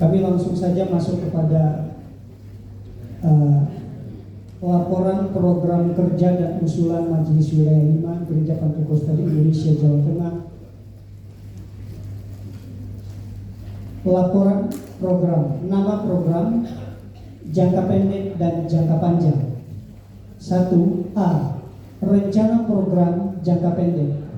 Kami langsung saja masuk kepada laporan program kerja dan usulan Majelis Wilayah 5 Gereja Pantekosta Indonesia Jawa Tengah. Laporan program, nama program, jangka pendek dan jangka panjang. 1A. Rencana program jangka pendek.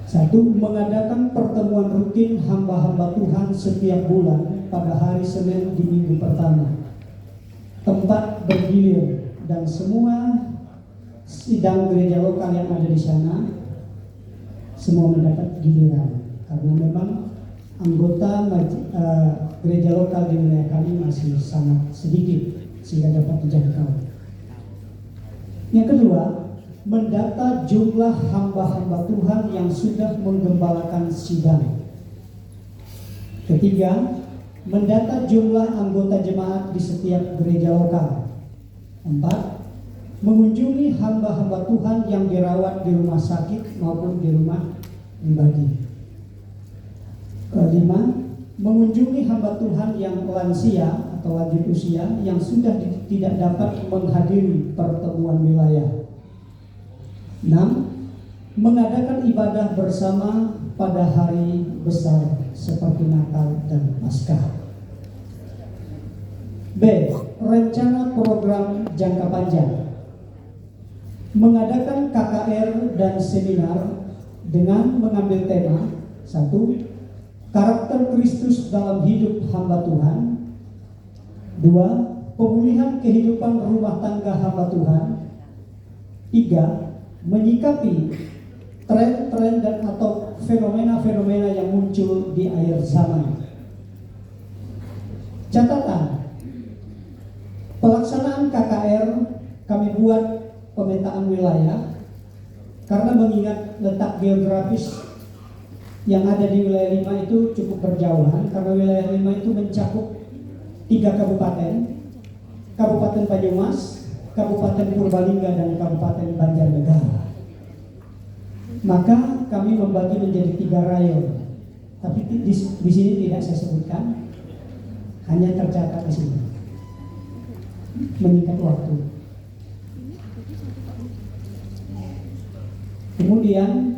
1. Mengadakan pertemuan rutin hamba-hamba Tuhan setiap bulan pada hari Senin di minggu pertama. Tempat bergilir dan semua sidang gereja lokal yang ada di sana semua mendapat giliran, karena memang anggota gereja lokal di wilayah kami masih sangat sedikit sehingga dapat dijangkau. Yang kedua, mendata jumlah hamba-hamba Tuhan yang sudah menggembalakan sidang. Ketiga, mendata jumlah anggota jemaat di setiap gereja lokal. 4. Mengunjungi hamba-hamba Tuhan yang dirawat di rumah sakit maupun di rumah pribadi. 5. Mengunjungi hamba Tuhan yang lansia atau lanjut usia yang sudah tidak dapat menghadiri pertemuan wilayah. 6. Mengadakan ibadah bersama pada hari besar seperti Natal dan Paskah. B. Rencana program jangka panjang. Mengadakan KKR dan seminar dengan mengambil tema 1. Karakter Kristus dalam hidup hamba Tuhan. 2. Pemulihan kehidupan rumah tangga hamba Tuhan. 3. Menyikapi tren-tren dan atau fenomena-fenomena yang muncul di akhir zaman. Catatan, pelaksanaan KKR kami buat pemetaan wilayah karena mengingat letak geografis yang ada di wilayah 5 itu cukup berjauhan, karena wilayah 5 itu mencakup 3 kabupaten, Kabupaten Banyumas, Kabupaten Purbalingga dan Kabupaten Banjarnegara. Maka kami membagi menjadi 3 rayon, tapi di sini tidak saya sebutkan, hanya tercatat di sini. Meningkat waktu. Kemudian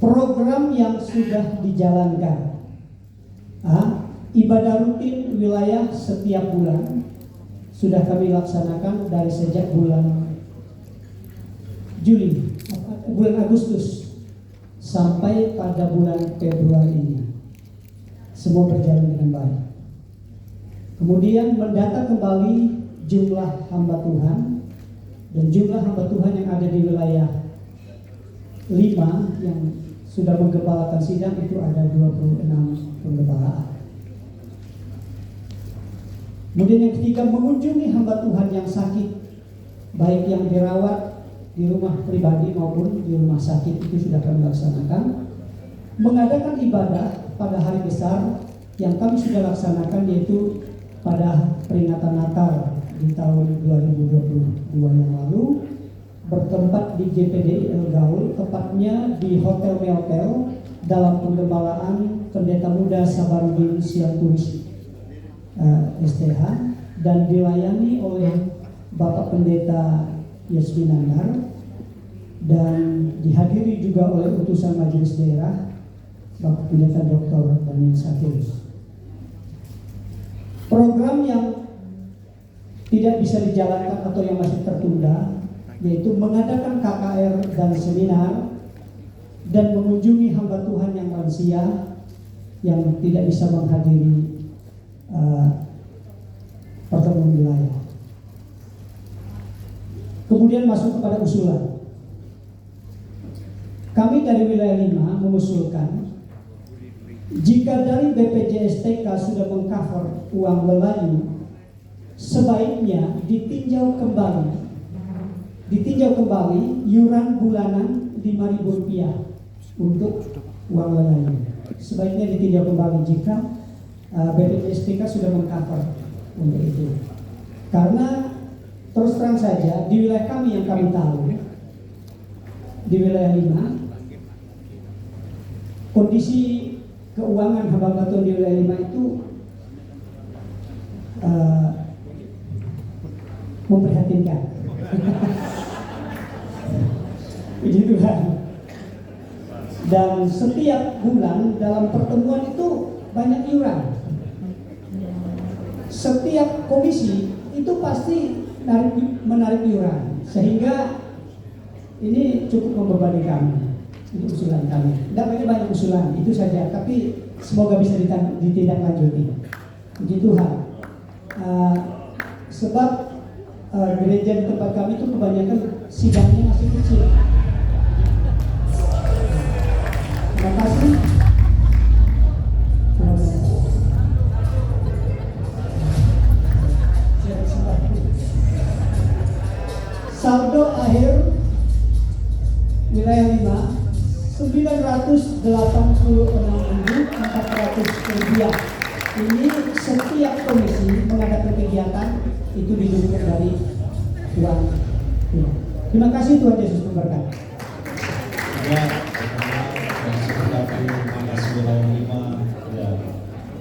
program yang sudah dijalankan. Ibadah rutin wilayah setiap bulan sudah kami laksanakan dari sejak bulan Agustus sampai pada bulan Februari ini. Semua berjalan dengan baik. Kemudian mendata kembali jumlah hamba Tuhan, dan jumlah hamba Tuhan yang ada di wilayah 5 yang sudah menggembalakan sidang itu ada 26 penggembalaan. Kemudian yang ketiga, mengunjungi hamba Tuhan yang sakit, baik yang dirawat di rumah pribadi maupun di rumah sakit, itu sudah kami laksanakan. Mengadakan ibadah pada hari besar yang kami sudah laksanakan, yaitu pada peringatan Natal di tahun 2022 yang lalu, bertempat di GPDI El Gaul, tepatnya di Hotel Meotel dalam penggembalaan Pendeta Muda Sabarudin Sianturis STH, dan dilayani oleh Bapak Pendeta Yasmin Nandar, dan dihadiri juga oleh utusan majelis daerah Bapak Pendeta Dr. Daniel Satirus. Program yang tidak bisa dijalankan atau yang masih tertunda yaitu mengadakan KKR dan seminar dan mengunjungi hamba Tuhan yang lansia yang tidak bisa menghadiri pertemuan wilayah. Kemudian masuk kepada usulan. Kami dari wilayah 5 mengusulkan, jika dari BPJS TK sudah mengcover uang Melayu, sebaiknya ditinjau kembali iuran bulanan Rp5.000 untuk uang Melayu. Sebaiknya ditinjau kembali jika BPJS TK sudah mengcover untuk itu. Karena terus terang saja di wilayah kami yang kami tahu, di wilayah 5 kondisi keuangan hamba batuan di wilayah 5 itu memprihatinkan. Puji Tuhan. Dan setiap bulan dalam pertemuan itu banyak iuran. Setiap komisi itu pasti menarik iuran, sehingga ini cukup membebani kami. Ini usulan kami. Tidak banyak usulan, itu saja. Tapi semoga bisa ditindaklanjuti. Puji Tuhan. Sebab gereja di tempat kami itu kebanyakan sidangnya masih kecil. Terima kasih. Saldo akhir wilayah 5 986.400 rupiah. Ini setiap komisi mengadakan kegiatan itu didukung dari uang. Terima kasih, Tuhan Yesus memberkati. Ya, makasih wilayah 5 ya,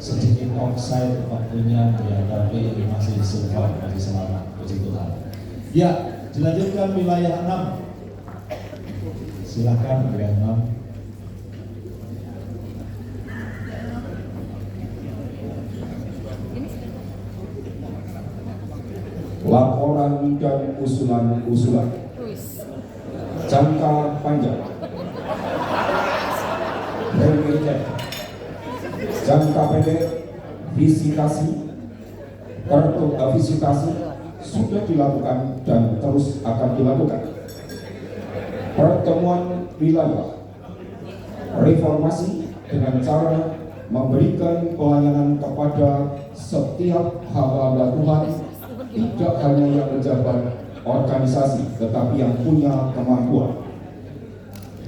sedikit offside waktunya ya, tapi ini masih sempat, masih selamat, puji Tuhan. Ya, dilanjutkan wilayah 6. Silakan wilayah 6. Laporan dan usulan-usulan jangka panjang, remedial, jangka pendek, visitasi, visitasi sudah dilakukan dan terus akan dilakukan. Pertemuan wilayah, reformasi dengan cara memberikan pelayanan kepada setiap hamba Tuhan, tidak hanya yang menjabat organisasi, tetapi yang punya kemampuan.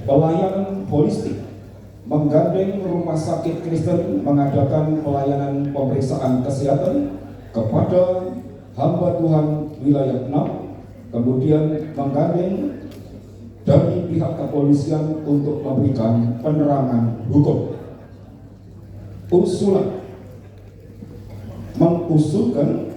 Pelayanan holistik, menggandeng rumah sakit Kristen mengadakan pelayanan pemeriksaan kesehatan kepada hamba Tuhan wilayah 6, kemudian menggandeng dari pihak kepolisian untuk memberikan penerangan hukum. Usulan mengusulkan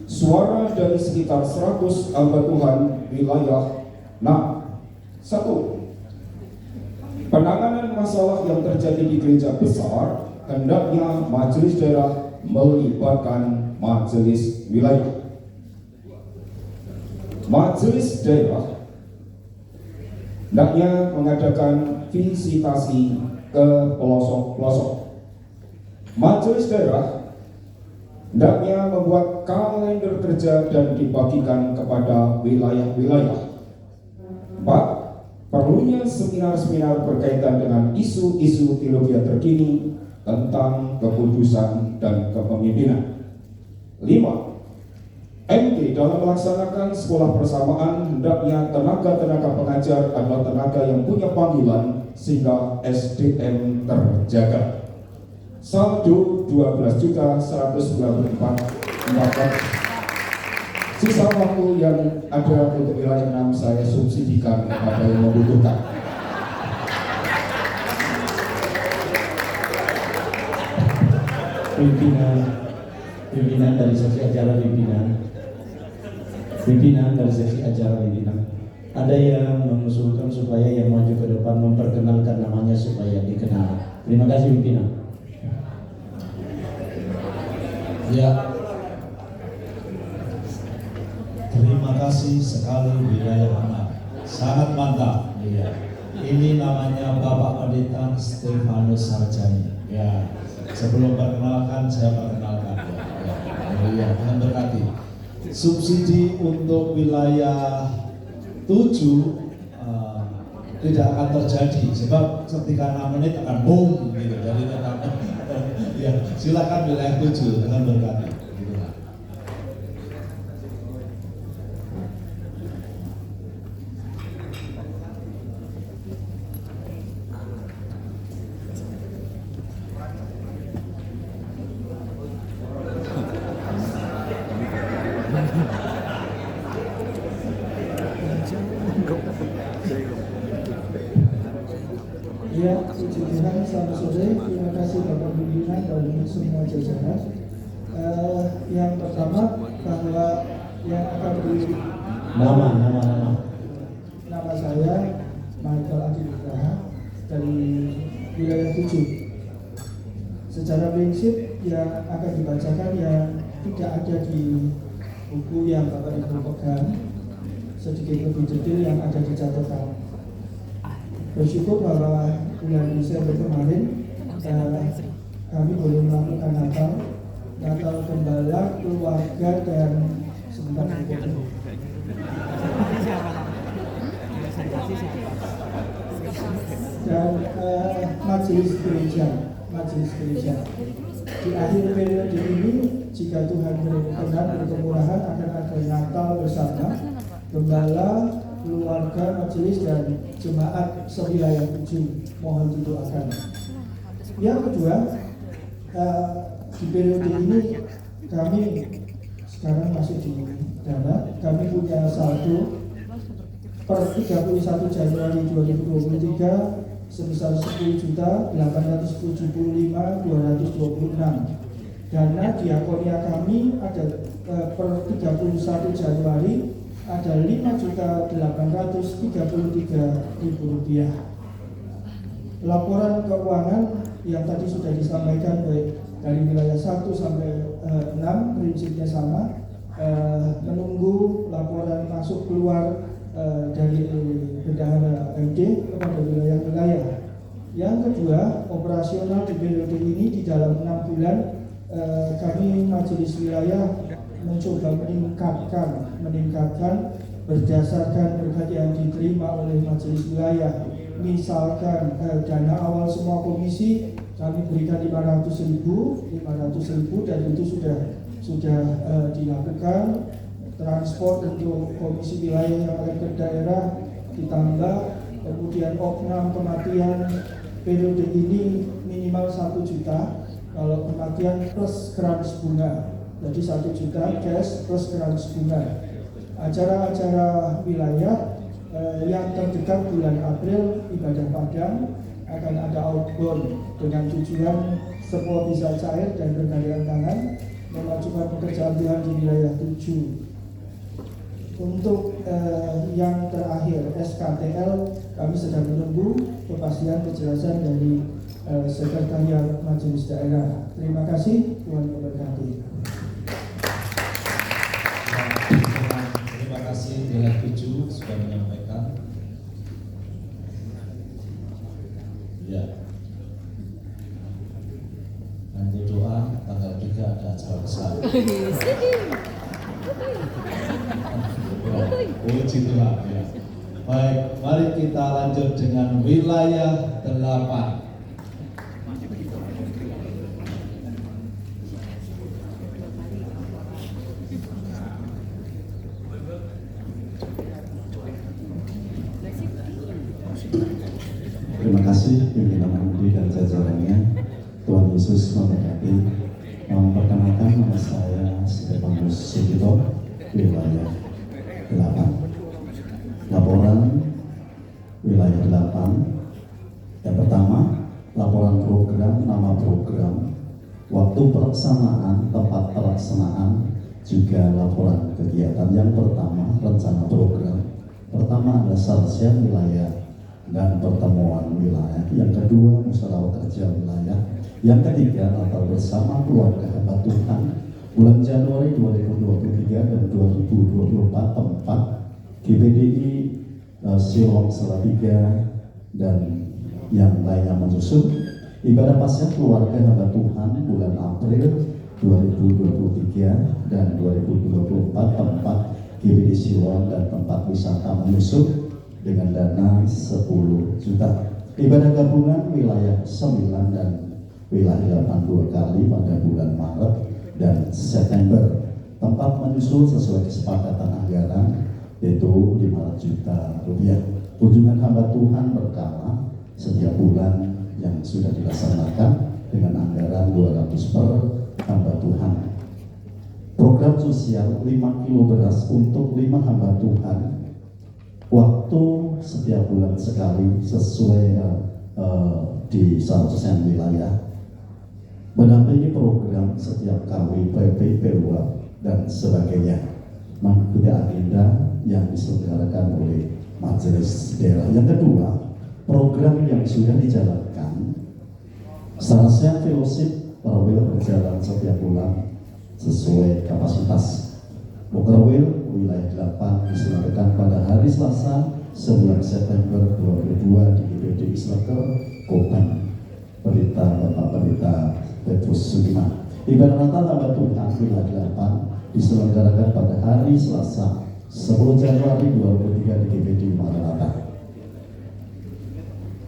suara dari sekitar 100 hamba Tuhan wilayah 6. 1. Penanganan masalah yang terjadi di gereja besar, hendaknya majelis daerah melibatkan majelis wilayah. Majelis daerah hendaknya mengadakan visitasi ke pelosok-pelosok. Majelis daerah hendaknya membuat kalender kerja dan dibagikan kepada wilayah-wilayah. 4. Perlunya seminar-seminar berkaitan dengan isu-isu teologi terkini tentang kekudusan dan kepemimpinan. 5. MD dalam melaksanakan sekolah persamaan hendaknya tenaga-tenaga pengajar adalah tenaga yang punya panggilan sehingga SDM terjaga. Saldo 12.194.400. Sisa waktu yang ada untuk wilayah 6 saya subsidikan kepada yang membutuhkan. Pimpinan dari sesi acara pimpinan dari sesi acara pimpinan. Ada yang mengusulkan supaya yang maju ke depan memperkenalkan namanya supaya dikenal. Terima kasih pimpinan. Ya, terima kasih sekali wilayah 6. Sangat mantap. Ya. Ini namanya Bapak Pendeta Stefanus Sarjani. Ya, sebelum perkenalkan saya perkenalkan. Ya, Tuhan berkati. Subsidi untuk wilayah 7 tidak akan terjadi sebab ketika 6 menit akan boom gitu. Jadi ya, silakan wilayah 7 dengan berkati. Ya, puji Tuhan, selamat sore. Terima kasih Bapak Pimpinan dan semua jajaran. Yang pertama, bahwa yang akan beri nama saya Michael Adi Nugraha dari wilayah 7. Secara prinsip yang akan dibacakan yang tidak ada di buku yang Bapak Ibu pegang, sedikit lebih detail yang ada di catatan. Bersyukur bahwa bulan Desember kemarin kami boleh melakukan Natal Gembala, keluarga dan sebentar dan majelis gereja. Di akhir periode ini, jika Tuhan berkenan berkemurahan, akan ada Natal bersama Gembala, keluarga, majelis dan jemaat sewilayah 7. Mohon didoakan. Yang kedua, di periode ini kami sekarang masih di dana. Kami punya saldo per 31 Januari 2023 sebesar 10.875.226. Dana diakonia kami ada per 31 Januari ada Rp5.833.000. Laporan keuangan yang tadi sudah disampaikan baik dari wilayah 1 sampai 6 prinsipnya sama, menunggu laporan masuk keluar dari bendahara MD kepada wilayah-wilayah. Yang kedua, operasional di periode ini di dalam 6 bulan kami majelis wilayah mencoba meningkatkan berdasarkan berkat yang diterima oleh majelis wilayah. Misalkan dana awal semua komisi kami berikan 500.000 dan itu sudah dilakukan. Transport untuk komisi wilayah yang akan ke daerah ditambah, kemudian oknum kematian periode ini minimal 1 juta kalau kematian plus krans bunga, jadi 1 juta cash plus krans bunga. Acara-acara wilayah yang terdekat bulan April ibadah Padang akan ada outbound dengan tujuan semua bisa cair dan bergandengan tangan memajukan pekerjaan Tuhan di wilayah 7. Untuk yang terakhir SKTL kami sedang menunggu kepastian kejelasan dari Sekretariat Majelis Daerah. Terima kasih, Tuhan memberkati. Terima kasih wilayah 7 sudah menyampaikan. Ya. Nanti doa tanggal 3 ada acara besar. Puji Tuhan. Ya. Baik, mari kita lanjut dengan wilayah 8. Terima kasih pimpinan MUI dan jajarannya. Tuhan Yesus memberkati. Memperkenalkan nama saya Stefanus Sugito, wilayah 8. Laporan wilayah 8. Yang pertama, laporan program, nama program, waktu pelaksanaan, tempat pelaksanaan, juga laporan kegiatan. Yang pertama, rencana program. Pertama adalah sarjana wilayah dan pertemuan wilayah. Yang kedua, musyawarah kerja wilayah. Yang ketiga, Natal bersama keluarga hamba Tuhan bulan Januari 2023 dan 2024 tempat GPDI Silom Salatiga dan yang lainnya menyusul. Ibadah pasca keluarga hamba Tuhan bulan April 2023 dan 2024 tempat GPDI Silom dan tempat wisata menyusul dengan dana 10 juta. Ibadah gabungan wilayah 9 dan wilayah 8 2 kali pada bulan Maret dan September. Tempat menyusul sesuai kesepakatan anggaran yaitu 500 juta rupiah. Kunjungan hamba Tuhan berkala setiap bulan yang sudah dilaksanakan dengan anggaran 200 per hamba Tuhan. Program sosial 5 kilo beras untuk 5 hamba Tuhan. Waktu setiap bulan sekali sesuai di 100% wilayah, mendampingi program setiap KW, PP, PUA, dan sebagainya, mengikuti agenda yang diselenggarakan oleh majelis daerah. Yang kedua, program yang sudah dijalankan seharusnya fellowship Mokerwil berjalan setiap bulan sesuai kapasitas. Mokerwil wilayah 8 diselenggarakan pada hari Selasa 9 September 2022 di GBD Isleker, Kopen. Berita Bapak Berita Petrus Sugiman. Ibadah Natal Hamba Tuhan wilayah 8 diselenggarakan pada hari Selasa 10 Januari 2023 di GBD Maranatha.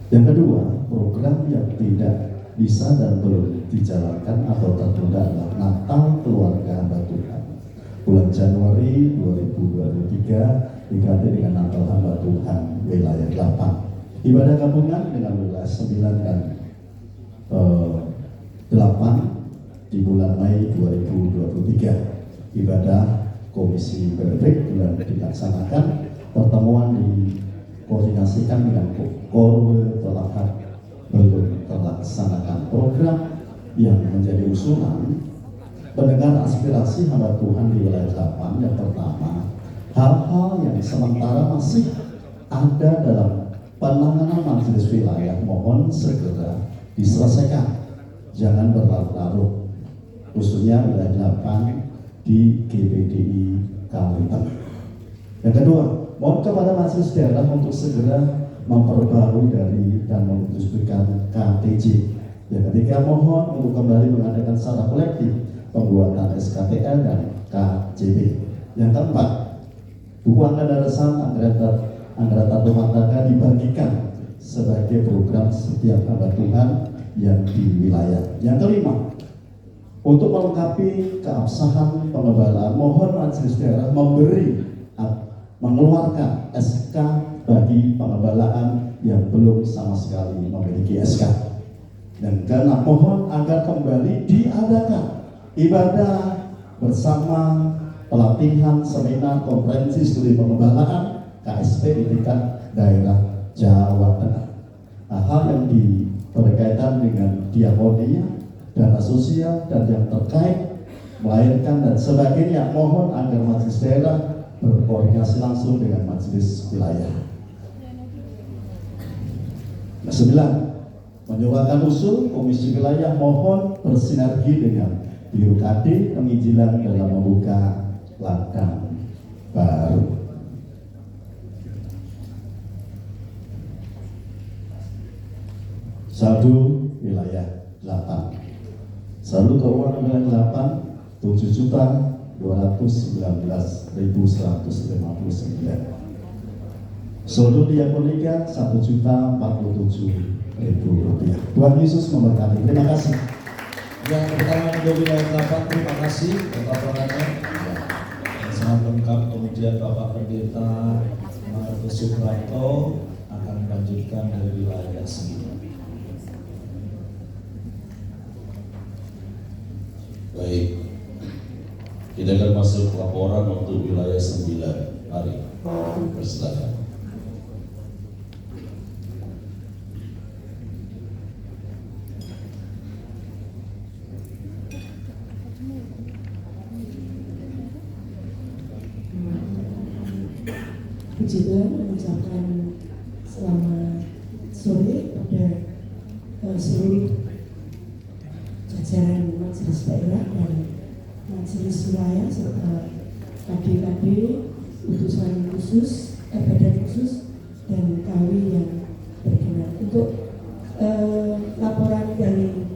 Yang kedua, program yang tidak bisa dan belum dijalankan atau tertunda adalah Natal Keluarga Hamba Tuhan. Bulan Januari 2023 diganti dengan Natal Hamba Tuhan wilayah 8. Ibadah gabungan dengan wilayah 9 dan 8 di bulan Mei 2023. Ibadah Komisi Berbrik bulan dilaksanakan, pertemuan dikoordinasikan dengan Korwil Telakat belum terlaksanakan. Program yang menjadi usulan mendengar aspirasi hamba Tuhan di wilayah 8. Yang pertama, hal-hal yang sementara masih ada dalam penanganan majelis wilayah mohon segera diselesaikan, jangan berlarut-larut, khususnya wilayah 8 di GBDI Kalimantan. Yang kedua, mohon kepada majelis daerah untuk segera memperbarui dari dan memutuskan KTJ. Yang ketiga, mohon untuk kembali mengadakan secara kolektif pembuatan SKTL dan KJB. Yang keempat, buku anggaran dasar anggaran rumah tangga dibagikan sebagai program setiap hamba Tuhan yang di wilayah. Yang kelima, untuk melengkapi keabsahan pengembalaan, mohon majelis daerah mengeluarkan SK bagi pengembalaan yang belum sama sekali memiliki SK. Dan keenam, mohon agar kembali diadakan ibadah bersama pelatihan seminar konferensi studi pengembalaan KSP di tingkat daerah Jawa Tengah. Hal yang berkaitan dengan diakonia, dana sosial, dan yang terkait melahirkan dan sebagainya, mohon agar majelis daerah berkoordinasi langsung dengan majelis wilayah. 9. Menyuarakan usul komisi wilayah mohon bersinergi dengan Biro KD penginjilan dalam membuka ladang baru. Saldo wilayah 8. Saldo keuangan wilayah 8 7.219.159. Saldo diakonika 1.047.000 rupiah. Tuhan Yesus memberkati. Terima kasih. Yang pertama untuk wilayah 8, terima kasih Bapak Penanya. Yang sangat lengkap. Kemudian Bapak Pendeta Markus Suprapto akan melanjutkan dari wilayah 9. Baik, kita akan masuk laporan untuk wilayah 9. Mari, persilakan. Puji Tuhan, mengucapkan selamat sore pada seluruh jajaran majelis daerah dan majelis wilayah serta KD-KD, utusan khusus, badan khusus, dan KW yang berkenan. Untuk laporan dari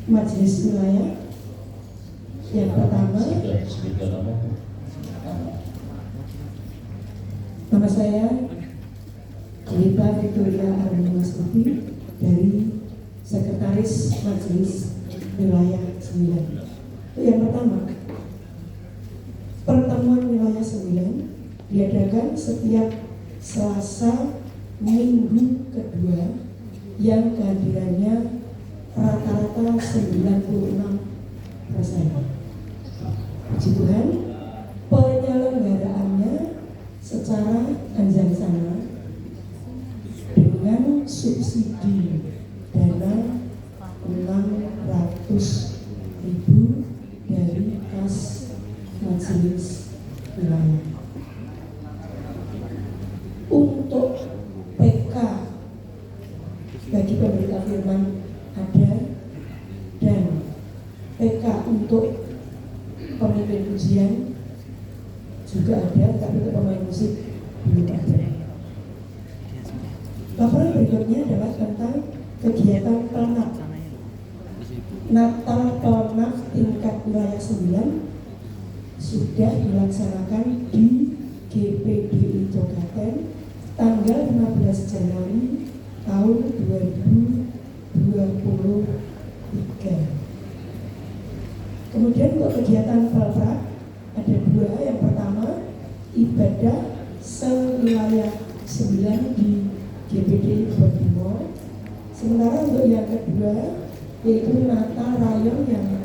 majelis wilayah yang pertama, nama saya Rita Victoria Arunimastuti dari Sekretaris Majelis Wilayah 9. Yang pertama, pertemuan wilayah 9 diadakan setiap Selasa minggu kedua yang kehadirannya rata-rata 96%. Puji Tuhan, penyelenggaraannya secara anjaksana dengan majelis wilayah. Untuk PK bagi pemerintah firman ada, dan PK untuk pemimpin pujian juga ada, tapi untuk pemain musik belum ada. Laporan berikutnya adalah tentang kegiatan pelnak. Natal pelnak tingkat wilayah 9 sudah dilaksanakan di GPDI Jogaten tanggal 15 Januari tahun 2023. Kemudian untuk kegiatan pelprak ada 2. Yang pertama, ibadah sewilayah 9 di GPD Bogor. Sementara untuk yang kedua yaitu Natal Rayon yang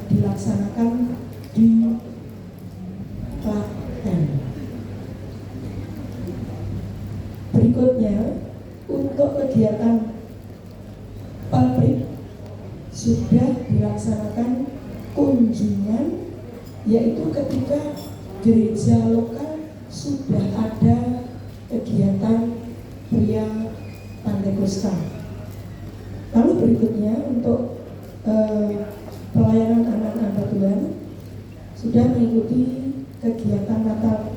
dilaksanakan di Klaten. Berikutnya untuk kegiatan pabrik sudah dilaksanakan kunjungan, yaitu ketika gereja lokal sudah ada kegiatan pria Pantekosta. Lalu berikutnya untuk pelayanan anak-anak Tuhan sudah mengikuti kegiatan Natal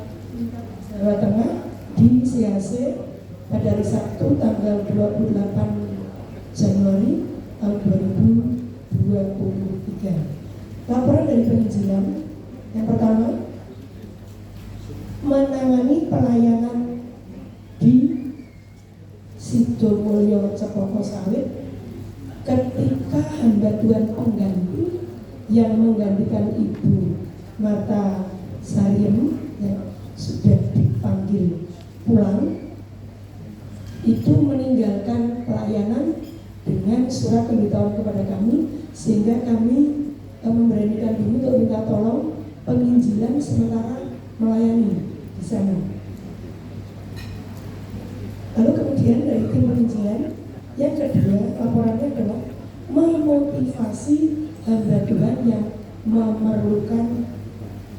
Jawa Tengah di CAC pada hari Sabtu tanggal 28 Januari tahun 2023. Laporan dari penginjilan yang pertama, menangani pelayanan di Sidomulyo Cepoko Sawit ketika hamba Tuhan pengganti yang menggantikan Ibu Marta Sariem yang sudah dipanggil pulang itu meninggalkan pelayanan dengan surat pemberitahuan kepada kami, sehingga kami memberanikan diri untuk minta tolong penginjilan sementara melayani di sana. Lalu kemudian dari tim penginjilan yang kedua, laporannya adalah memotivasi hamba Tuhan yang memerlukan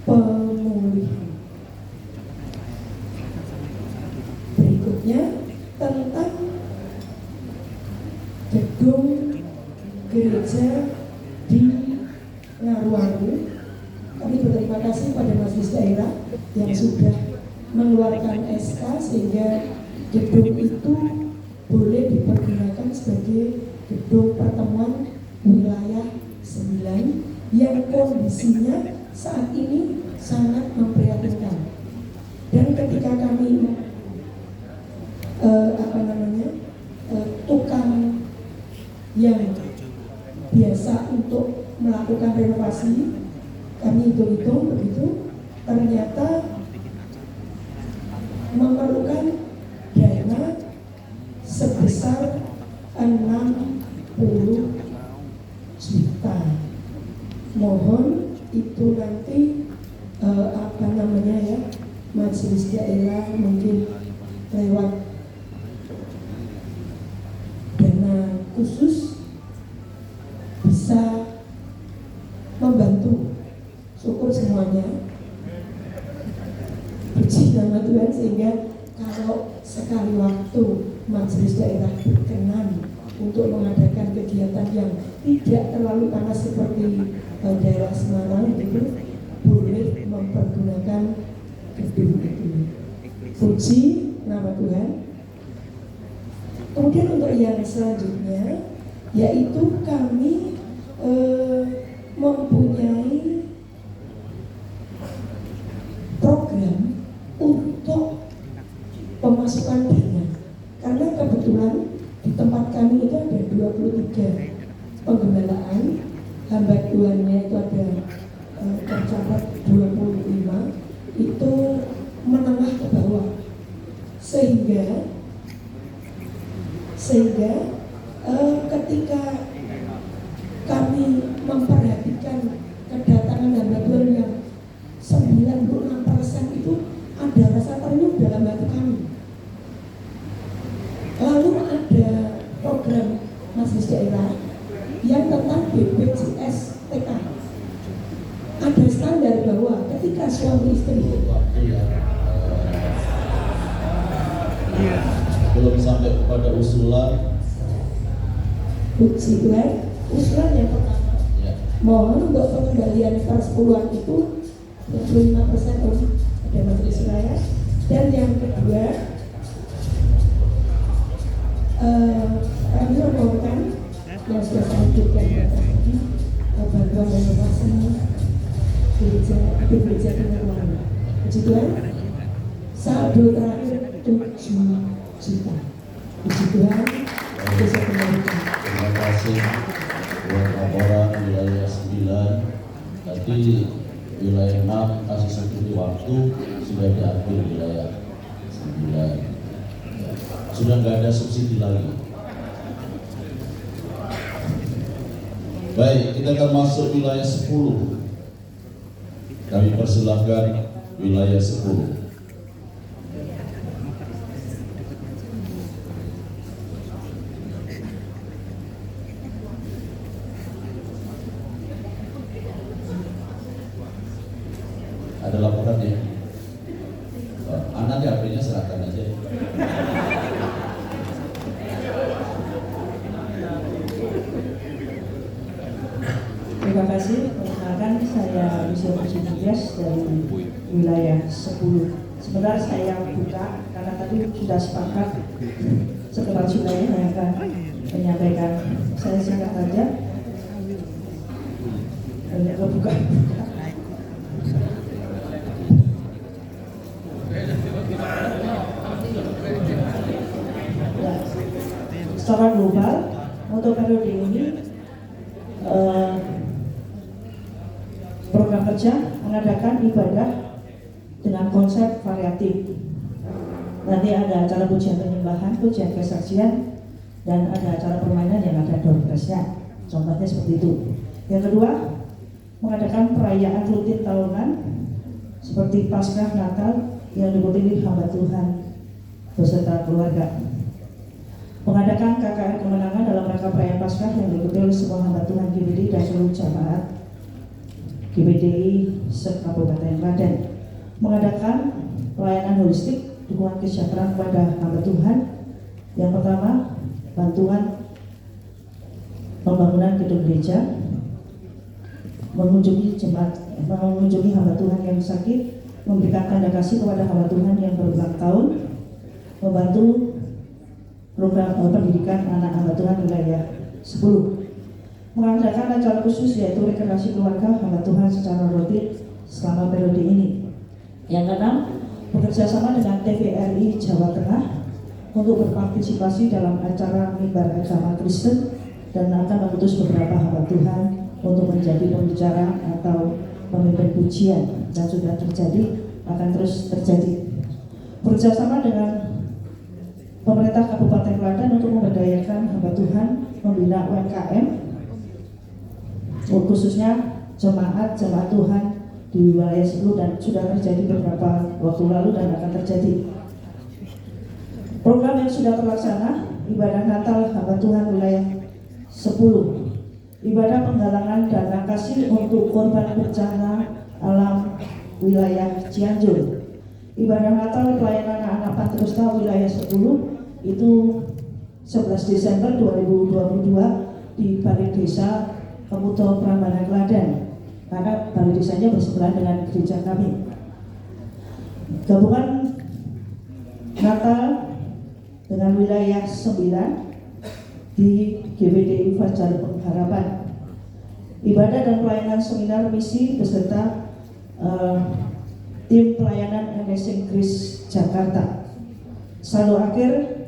pemulihan. Berikutnya tentang gedung gereja di Ngaruaru. Kami berterima kasih pada majelis daerah yang sudah mengeluarkan SK sehingga gedung itu boleh dipergunakan sebagai gedung pertemuan wilayah 9 yang kondisinya saat ini sangat memprihatinkan. Dan ketika kami tukang yang biasa untuk melakukan renovasi, kami hitung-hitung begitu, ternyata memerlukan dana sebesar 60 juta. Mohon itu nanti majelis daerah mungkin lewat dana khusus bisa membantu. Syukur semuanya, puji nama Tuhan, sehingga kalau sekali waktu majelis daerah berkenan untuk mengadakan kegiatan yang tidak terlalu panas seperti daerah Semarang itu, boleh mempergunakan gedung itu. Puji nama Tuhan. Kemudian untuk yang selanjutnya, yaitu kami mempunyai program untuk pemasukan dana, karena kebetulan di tempat kami itu ada 23 penggembalaan, hamba Tuhannya itu ada tercatat 25, itu menengah ke bawah, sehingga ketika kami memperhatikan kedatangan hamba Tuhan yang 96% itu, ada rasa terenyuh dalam hati kami. Lalu ada program majelis daerah yang tentang BPJS TK. Ada standar bahwa suami istri. waktu ya. Belum sampai kepada usulan. Puji Tuhan, usulan yang pertama, Ya. mohon untuk pengembalian persepuluhan itu 25% pada majelis wilayah. Dan yang kedua, kami memohonkan yang sudah saya sebutkan tadi, bantuan renovasi gereja Pengulangan. Puji Tuhan, saldo terakhir 7 juta. Puji Tuhan, bisa kembalikan. Terima kasih buat laporan wilayah 9. Tadi wilayah 6 kasih seperti waktu sudah diambil wilayah 9. Sudah nggak ada subsidi lagi. Baik, kita akan masuk wilayah 10. Kami persilahkan wilayah 10. Ada laporan ya? Nanti HP-nya serahkan aja. Terima kasih. Perkenalkan saya Lucia Pujidias dari wilayah 10. Sebentar saya buka karena tadi sudah sepakat sekretaris wilayah yang akan menyampaikan. Saya singkat saja. Banyak kebuka. Secara global untuk periode ini program kerja mengadakan ibadah dengan konsep variatif. Nanti ada acara pujian penyembahan, pujian kesaksian, dan ada acara permainan yang ada door prize-nya. Contohnya seperti itu. Yang kedua, mengadakan perayaan rutin tahunan seperti Paskah, Natal yang diikuti hamba Tuhan beserta keluarga. Mengadakan KKR kemenangan dalam rangka perayaan Paskah yang diikuti oleh semua hamba Tuhan GBDI dan seluruh jamaat GBDI se-Kabupaten Klaten. Mengadakan pelayanan holistik dukungan kesejahteraan kepada hamba Tuhan. Yang pertama, bantuan pembangunan gedung gereja, mengunjungi hamba Tuhan yang sakit, memberikan tanda kasih kepada hamba Tuhan yang berulang tahun, membantu program pendidikan anak hamba Tuhan wilayah 10. Mengadakan acara khusus yaitu rekreasi keluarga hamba Tuhan secara rutin selama periode ini. Yang keenam, bekerja sama dengan TVRI Jawa Tengah untuk berpartisipasi dalam acara mimbar agama Kristen dan akan mengutus beberapa hamba Tuhan untuk menjadi pembicara atau pemimpin pujian, dan sudah terjadi, akan terus terjadi. Bekerja sama dengan pemerintah Kabupaten Klaten untuk memberdayakan hamba Tuhan membina UMKM, khususnya jemaat Tuhan di wilayah 10, dan sudah terjadi beberapa waktu lalu dan akan terjadi. Program yang sudah terlaksana, ibadah Natal hamba Tuhan wilayah 10, ibadah penggalangan dana kasih untuk korban bencana alam wilayah Cianjur, ibadah Natal pelayanan anak Patrista wilayah 10 itu 11 Desember 2022 di Balai Desa Pemuto Prambanan Klaten, karena balai desanya bersebelahan dengan gereja kami. Gabungan Natal dengan wilayah 9 di GBDI Fajar Pengharapan, ibadah dan pelayanan seminar misi beserta tim pelayanan Amazing Grace Jakarta. Saldo akhir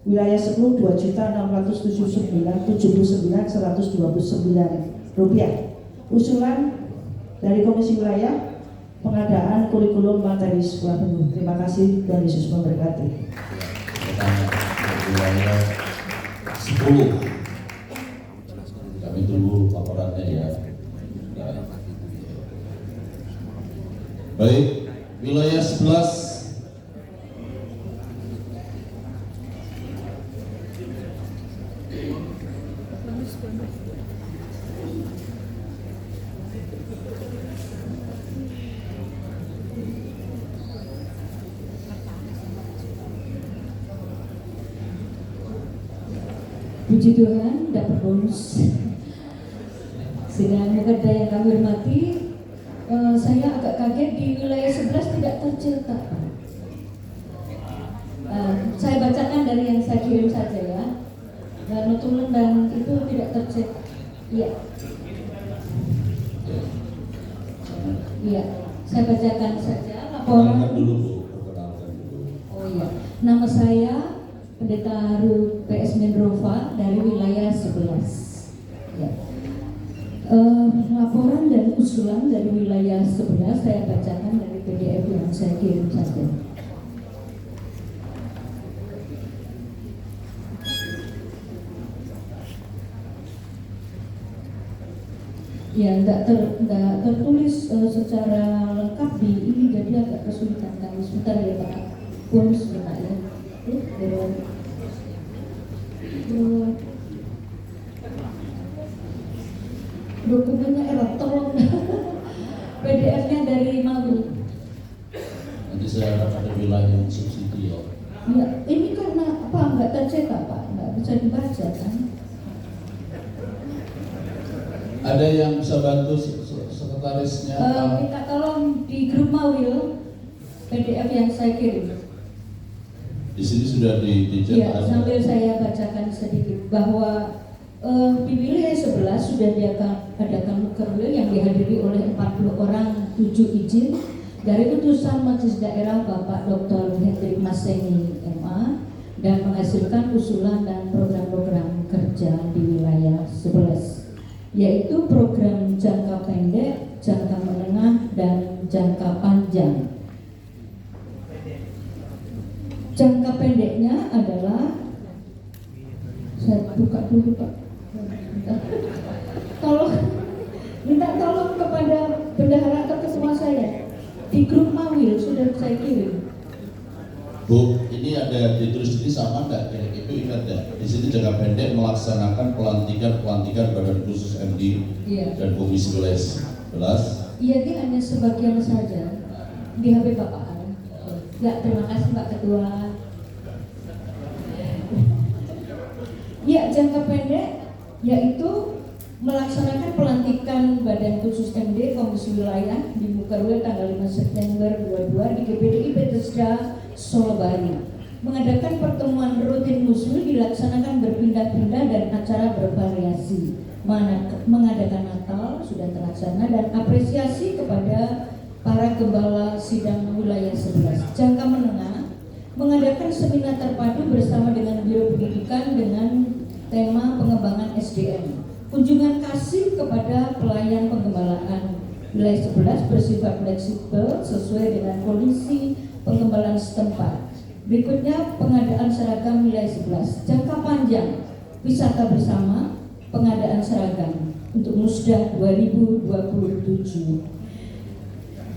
wilayah 10 2.679.129 rupiah. Usulan dari Komisi Wilayah pengadaan kurikulum materi sekolah penuh. Terima kasih, dan Yesus memberkati. Wilayah 10. Kami tunggu laporannya ya. Baik, wilayah 11. Puji Tuhan, dapat bonus. Sidang Mukerda yang kami hormati, saya agak kaget di wilayah 11 tidak tercetak. Saya bacakan dari yang saya kirim saja ya. Dan notulen dan itu tidak tercetak. Iya. Iya, saya bacakan saja laporan. Perkenalkan dulu Bu, perkenalkan dulu. Oh iya, nama saya Pendeta Ruth PS Mendrova dari wilayah 11. Ya. Laporan dan usulan dari wilayah 11 saya bacakan dari PDF yang saya kirim saja. Ya, tidak tertulis secara lengkap di ini, jadi agak kesulitan kami. Sebentar ya Pak, pun sebentar ya. Dokumennya error, tolong PDF-nya dari Malu. Nanti saya harap ada wilayah yang subsidi ya. Ya, ini karena apa nggak tercetak Pak, nggak bisa dibaca kan? Ada yang bisa bantu sekretarisnya? Minta tolong di grup Mawil PDF yang saya kirim. Di sini sudah dicetak. Ya, sambil saya bacakan sedikit bahwa di wilayah 11 sudah diadakan mukerwil yang dihadiri oleh 40 orang 7 izin dari utusan Majelis Daerah Bapak Dr. Hendrik Masengi MA dan menghasilkan usulan dan program-program kerja di wilayah 11, yaitu program jangka pendek, jangka menengah, dan jangka panjang. Jangka pendeknya adalah, saya buka dulu Pak, minta tolong kepada bendahara atau ketua saya di grup Mawil sudah saya kirim. Bu, ini ada ditulis ini sama enggak? Itu ingat ya. Di sini jangka pendek melaksanakan pelantikan badan khusus MD dan komisi wilayah 11. Iya, dia hanya sebagian saja di HP Bapak. Ya, terima kasih Pak Ketua. Ya, jangka pendek yaitu melaksanakan pelantikan badan khusus MD komisi wilayah di Mukerwil tanggal 5 September 22 di GPDI Bethesda Solobari. Mengadakan pertemuan rutin musul dilaksanakan berpindah-pindah dan acara bervariasi. Mengadakan Natal sudah terlaksana dan apresiasi kepada para gembala sidang wilayah 11. Jangka menengah mengadakan seminar terpadu bersama dengan Biro Pendidikan dengan tema pengembangan SDM. Kunjungan kasih kepada pelayan penggembalaan wilayah 11 bersifat fleksibel sesuai dengan kondisi penggembalaan setempat. Berikutnya pengadaan seragam wilayah 11. Jangka panjang wisata bersama, pengadaan seragam untuk Musda 2027.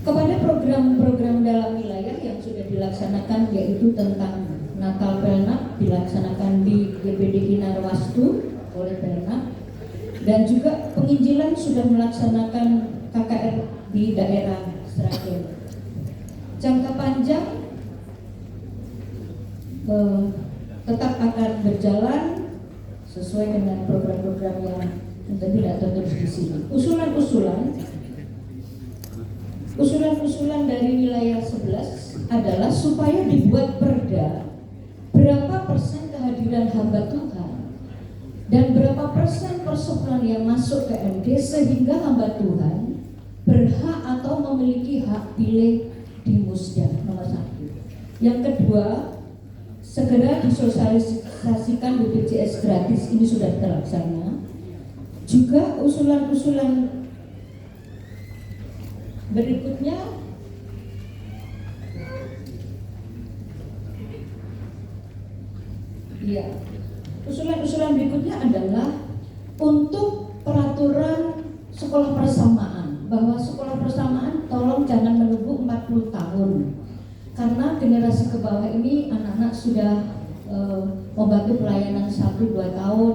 Kepada program-program dalam wilayah yang sudah dilaksanakan yaitu tentang Natal Pelnak dilaksanakan di GPDI Narwastu oleh Pelnak, dan juga penginjilan sudah melaksanakan KKR di daerah Sragen. Jangka panjang tetap akan berjalan sesuai dengan program-program yang tidak tertulis di sini. Usulan dari wilayah 11 adalah supaya dibuat perda berapa persen kehadiran hamba Tuhan dan berapa persen persoalan yang masuk ke MD sehingga hamba Tuhan berhak atau memiliki hak pilih di Musda, nomor 1. Yang kedua, segera disosialisasikan BPJS gratis, ini sudah terlaksana. Juga usulan-usulan berikutnya usulan berikutnya adalah untuk peraturan sekolah persamaan, bahwa sekolah persamaan tolong jangan menunggu 40 tahun karena generasi ke bawah ini anak-anak sudah membantu pelayanan 1-2 tahun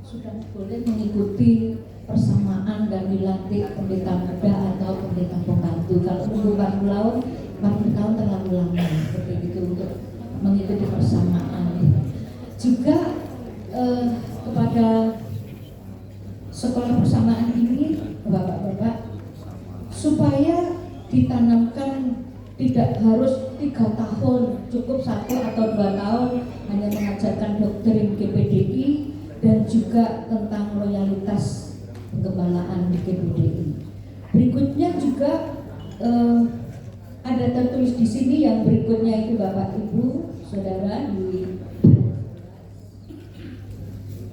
sudah boleh mengikuti persamaan dan dilantik pendeta muda atau pendeta pembantu. Kalau menunggu 40 tahun terlalu lama seperti itu untuk mengikuti persamaan. Juga kepada sekolah persamaan ini, Bapak-bapak, supaya ditanamkan tidak harus 3 tahun, cukup 1 atau 2 tahun hanya mengajarkan doktrin GPDI dan juga tentang loyalitas penggembalaan di GPDI. Berikutnya juga ada tertulis di sini yang berikutnya itu Bapak Ibu Saudara, di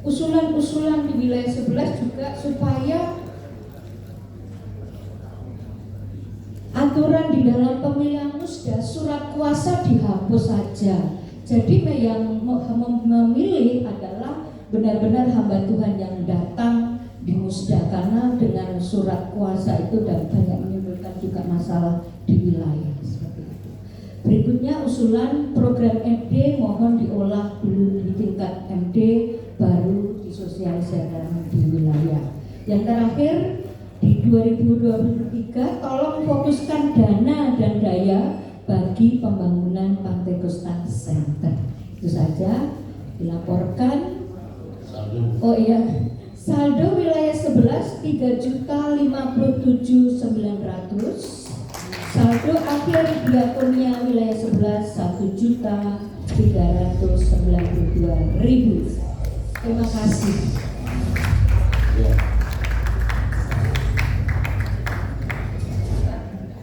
usulan-usulan di wilayah 11 juga supaya aturan di dalam pemilihan musda surat kuasa dihapus saja. Jadi yang memilih adalah benar-benar hamba Tuhan yang datang di musda, karena dengan surat kuasa itu dan banyak menimbulkan juga masalah di wilayah seperti itu. Berikutnya usulan program MD mohon diolah dulu di tingkat MD baru disosialisasikan di wilayah. Yang terakhir di 2023 tolong fokuskan dana dan daya bagi pembangunan Pantai Kosta Center. Itu saja dilaporkan. Oh iya, saldo wilayah 11 3.057.900. Saldo akhir diakonia wilayah 11 1.392.000. Terima kasih. Ya.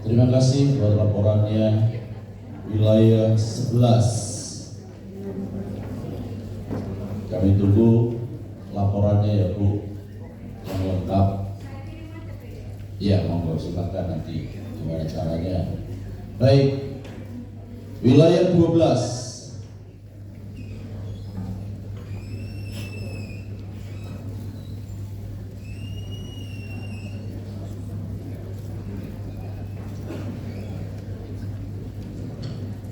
Terima kasih buat laporannya wilayah 11. Kami tunggu laporannya ya Bu, yang lengkap. Ya, monggo silakan nanti gimana caranya. Baik, wilayah 12.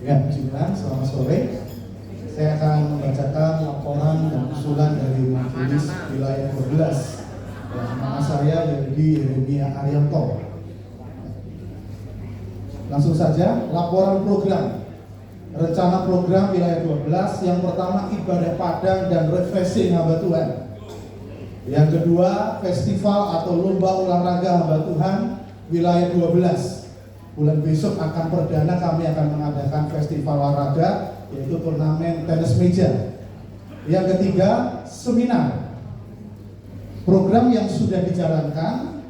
Ya, bismillah, selamat sore. Saya akan membacakan laporan dan usulan dari Majelis Wilayah 12. Nama saya Yergi Yeremia Arianto. Langsung saja, laporan program. Rencana program Wilayah 12, yang pertama ibadah padang dan refreshing hamba Tuhan. Yang kedua, festival atau lomba olahraga hamba Tuhan Wilayah 12. Bulan besok akan perdana kami akan mengadakan festival olahraga, yaitu turnamen tenis meja. Yang ketiga, seminar. Program yang sudah dijalankan,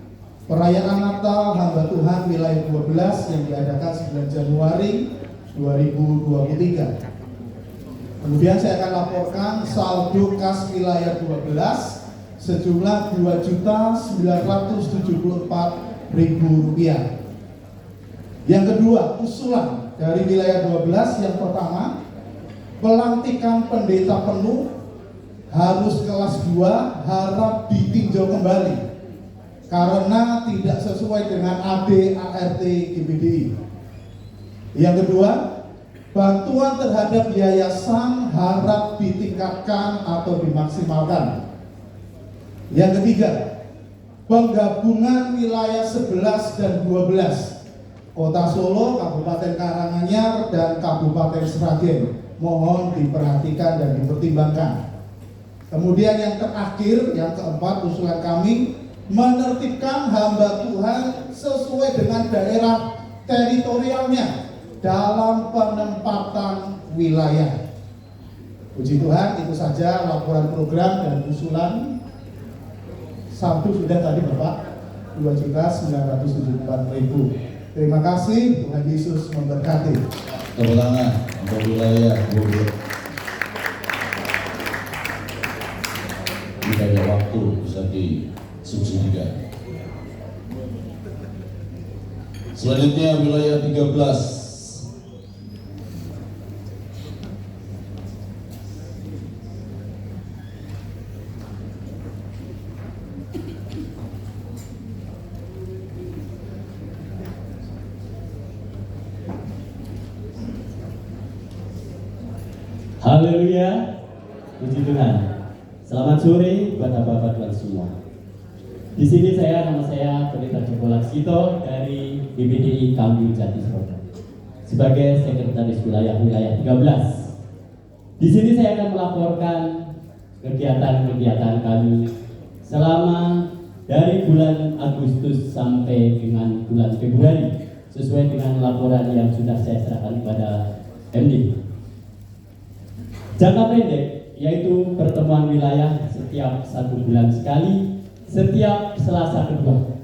perayaan Natal hamba Tuhan wilayah 12 yang diadakan 9 Januari 2023. Kemudian saya akan laporkan saldo kas wilayah 12 sejumlah Rp2.974.000. Yang kedua, usulan dari wilayah 12, yang pertama, pelantikan pendeta penuh harus kelas 2 harap ditinjau kembali karena tidak sesuai dengan AD ART GPDI. Yang kedua, bantuan terhadap yayasan harap ditingkatkan atau dimaksimalkan. Yang ketiga, penggabungan wilayah 11 dan 12, Kota Solo, Kabupaten Karanganyar, dan Kabupaten Sragen, mohon diperhatikan dan dipertimbangkan. Kemudian yang terakhir, yang keempat, usulan kami menertibkan hamba Tuhan sesuai dengan daerah teritorialnya dalam penempatan wilayah. Puji Tuhan, itu saja laporan program dan usulan. Satu sudah tadi Bapak, 2.974.000. Terima kasih, Tuhan Yesus memberkati. Tepuk tangan untuk wilayah 12. Jika ada waktu bisa disubsidikan. Selanjutnya wilayah 13. Haleluya, puji Tuhan. Selamat sore buat hamba Tuhan semua. Di sini nama saya Pendeta Joko Laksito dari GPDI Kambil Jati Sroda sebagai sekretaris wilayah 13. Di sini saya akan melaporkan kegiatan-kegiatan kami selama dari bulan Agustus sampai dengan bulan Februari sesuai dengan laporan yang sudah saya serahkan kepada MD. Jangka pendek yaitu pertemuan wilayah setiap 1 bulan sekali, setiap Selasa kedua.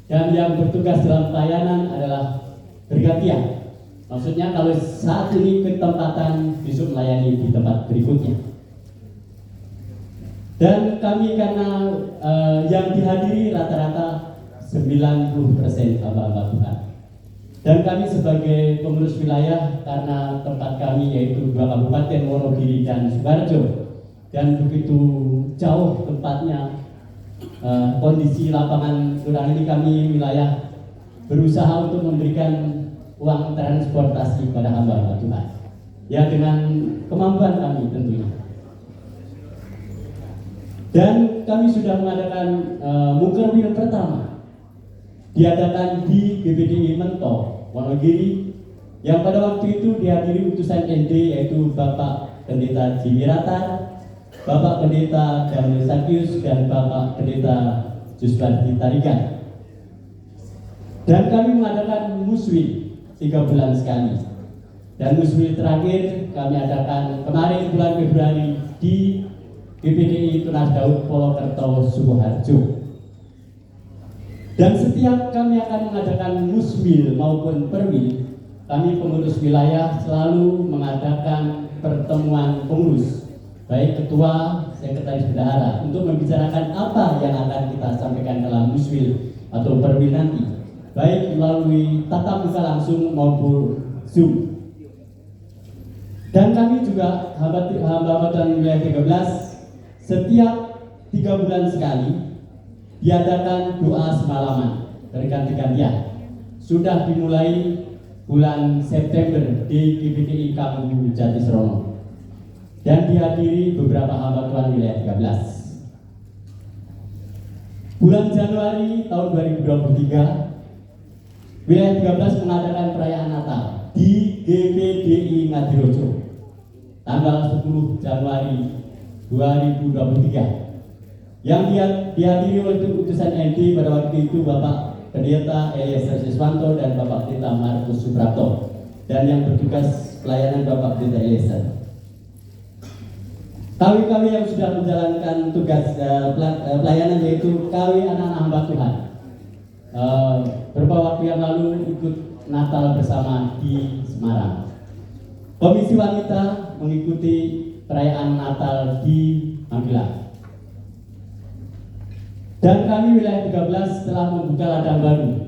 Dan yang bertugas dalam pelayanan adalah bergantian. Maksudnya kalau saat ini ketempatan, besok melayani di tempat berikutnya. Dan kami karena yang dihadiri rata-rata 90% hamba-hamba Tuhan. Dan kami sebagai pengurus wilayah karena tempat kami yaitu 2 kabupaten Wonogiri dan Sukoharjo dan begitu jauh tempatnya, kondisi lapangan kurang ini, kami wilayah berusaha untuk memberikan uang transportasi pada hamba-hamba Tuhan ya dengan kemampuan kami tentunya. Dan kami sudah mengadakan Mukerwil pertama diadakan di GBDI Mentok Wonogiri yang pada waktu itu dihadiri utusan ND yaitu Bapak Pendeta Jimmy Ratar, Bapak Pendeta Daniel Sakius dan Bapak Pendeta Juswadi Tarigan. Dan kami mengadakan muswil 3 bulan sekali. Dan muswil terakhir kami adakan kemarin bulan Februari di GBDI Tunas Daud Polokerto Sukoharjo. Dan setiap kami akan mengadakan muswil maupun perwil, kami pengurus wilayah selalu mengadakan pertemuan pengurus, baik ketua, sekretaris bendahara, untuk membicarakan apa yang akan kita sampaikan dalam muswil atau perwil nanti, baik melalui tatap muka langsung maupun Zoom. Dan kami juga hamba Tuhan wilayah 13 setiap 3 bulan sekali diadakan doa semalaman berganti-gantian. Sudah dimulai bulan September di GBDI Kampung Jatisrono dan dihadiri beberapa hamba Tuhan wilayah 13. Bulan Januari tahun 2023 wilayah 13 mengadakan perayaan Natal di GBDI Ngadirojo tanggal 10 Januari 2023 yang dihadiri oleh utusan ND pada waktu itu Bapak Pendeta Eliezer Siswanto dan Bapak Pendeta Markus Suprapto, dan yang bertugas pelayanan Bapak Pendeta Eliezer. Kami yang sudah menjalankan tugas pelayanan yaitu kami anak-anak hamba Tuhan. Beberapa waktu yang lalu ikut Natal bersama di Semarang. Komisi Wanita mengikuti perayaan Natal di Magelang. Dan kami wilayah 13 telah membuka ladang baru,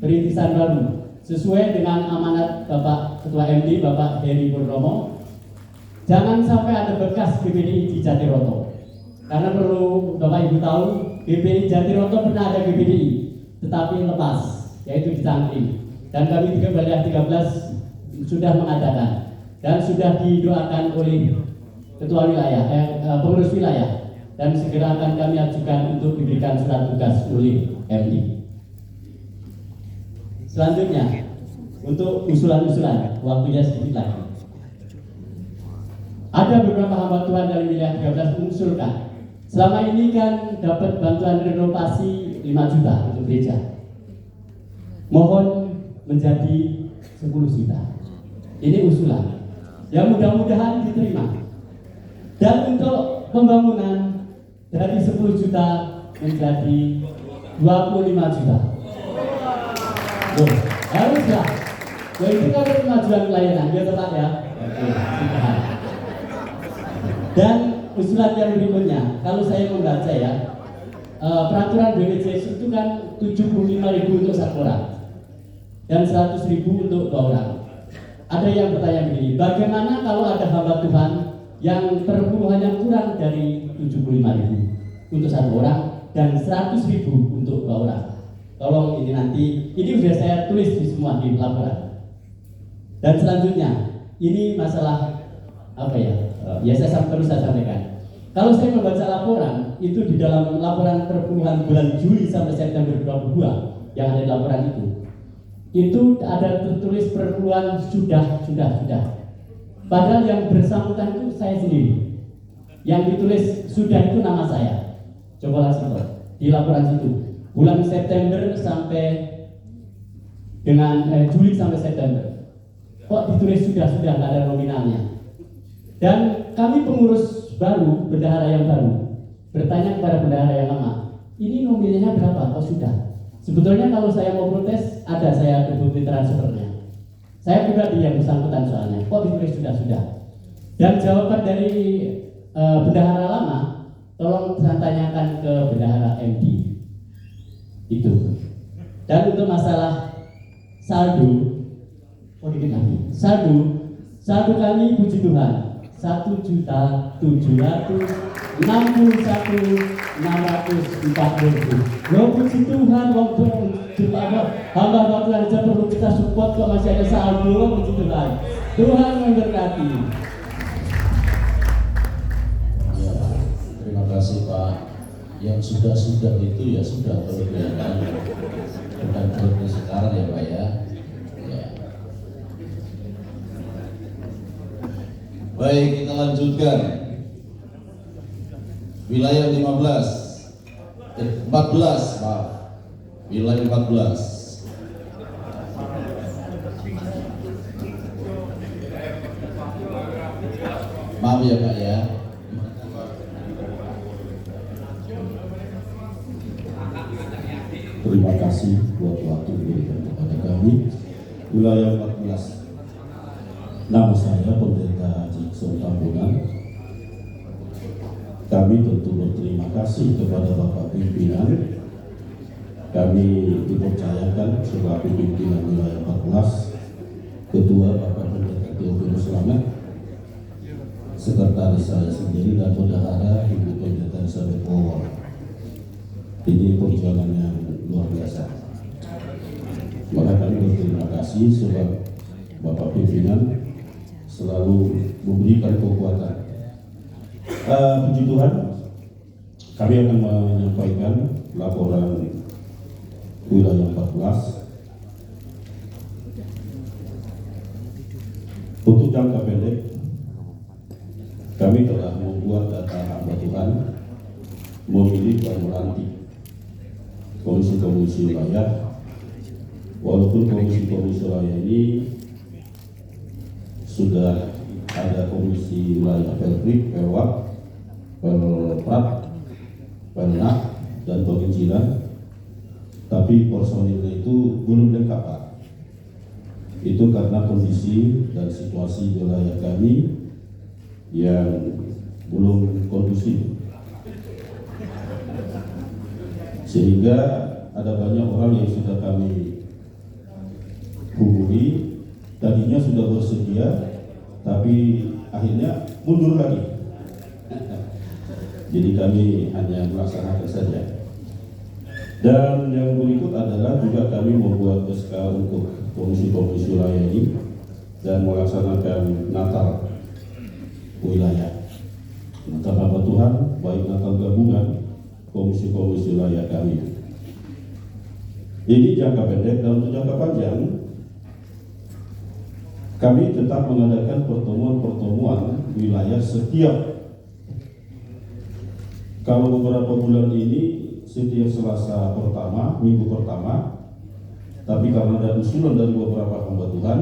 perintisan baru, sesuai dengan amanat Bapak Ketua MD, Bapak Heri Purnomo. Jangan sampai ada bekas GBDI di Jatiroto. Karena perlu Bapak Ibu tahu, GBDI Jatiroto pernah ada GBDI, tetapi lepas, yaitu di Cangkring. Dan kami juga wilayah 13 sudah mengadakan dan sudah didoakan oleh Ketua Wilayah, pengurus wilayah. Dan segera akan kami ajukan untuk diberikan surat tugas oleh MD. Selanjutnya, untuk usulan-usulan, waktunya sedikit lagi. Ada beberapa hamba Tuhan dari wilayah 13 mengusulkan, selama ini kan dapat bantuan renovasi 5 juta untuk gereja. Mohon menjadi 10 juta. Ini usulan yang mudah-mudahan diterima. Dan untuk pembangunan dari 10 juta menjadi 25 juta. Haruslah. Itu kan kemajuan pelayanan, ya Pak ya. Oke, dan usulan yang berikutnya, kalau saya membaca ya, peraturan BPJS itu kan 75.000 untuk 1 orang dan 100.000 untuk 2 orang. Ada yang bertanya begini, bagaimana kalau ada hamba Tuhan yang perpuluhannya kurang dari 75.000 untuk 1 orang dan 100.000 untuk 2 orang. Tolong ini nanti, ini sudah saya tulis di semua di laporan. Dan selanjutnya, ini masalah apa ya? Ya saya perlu saya sampaikan. Kalau saya membaca laporan, itu di dalam laporan perpuluhan bulan Juli sampai September 2022 yang ada di laporan itu ada tertulis perpuluhan sudah. Padahal yang bersangkutan itu saya sendiri. Yang ditulis sudah itu nama saya, Joko Laksito, di laporan situ. Bulan September sampai dengan Juli sampai September. Kok ditulis sudah nggak ada nominalnya. Dan kami pengurus baru, bendahara yang baru, bertanya kepada bendahara yang lama, ini nominalnya berapa? Kok sudah? Sebetulnya kalau saya mau protes, ada saya ada bukti transfernya. Saya pribadi yang bersangkutan soalnya. Kok ditulis sudah? Dan jawaban dari bendahara lama, tolong saya tanyakan ke bendahara MD. Itu. Dan untuk masalah saldo, saldo kami puji Tuhan 1.761.640. Loh puji Tuhan, hamba Tuhan aja perlu kita support kok masih ada saldo, puji Tuhan. Tuhan memberkati. Ya, terima kasih Pak. Yang sudah itu ya sudah kelebihan, bukan seperti sekarang ya Pak ya. Baik, kita lanjutkan. Wilayah 14, maaf. Wilayah 14. Maaf ya Pak ya. Terima kasih buat waktu diberikan kepada kami. Wilayah 14. Nama saya Pendeta Jikson Tambunan. Kami tentu berterima kasih kepada Bapak Pimpinan. Kami dipercayakan sebagai pimpinan wilayah 14, Ketua Bapak Pendeta Theophilus Slamet, Sekretaris saya sendiri dan Bendahara Ibu Pendeta Elizabeth Powell. Ini perjuangan yang luar biasa. Maka kami berterima kasih sebab Bapak Pimpinan selalu memberikan kekuatan. Puji Tuhan, kami akan menyampaikan laporan wilayah 14. Untuk jangka pendek, kami telah membuat data hamba Tuhan, memilih dan melantik komisi-komisi wilayah. Walaupun komisi-komisi wilayah ini sudah ada komisi wilayah Pelprik, Pelwak, Pelprat, Pelnak, dan Pengincilan, tapi personilnya itu belum lengkap Pak. Itu karena kondisi dan situasi wilayah kami yang belum kondusif, sehingga ada banyak orang yang sudah kami hubungi, tadinya sudah bersedia, tapi akhirnya mundur lagi. Jadi kami hanya melaksanakan saja. Dan yang berikut adalah juga kami membuat SK untuk komisi-komisi wilayah ini dan melaksanakan Natal wilayah. Natal hamba Tuhan, baik Natal gabungan, komisi-komisi wilayah kami. Ini jangka pendek. Dan untuk jangka panjang, kami tetap mengadakan pertemuan-pertemuan wilayah setiap, kalau beberapa bulan ini setiap Selasa pertama, minggu pertama, tapi karena ada usulan dari beberapa hamba Tuhan,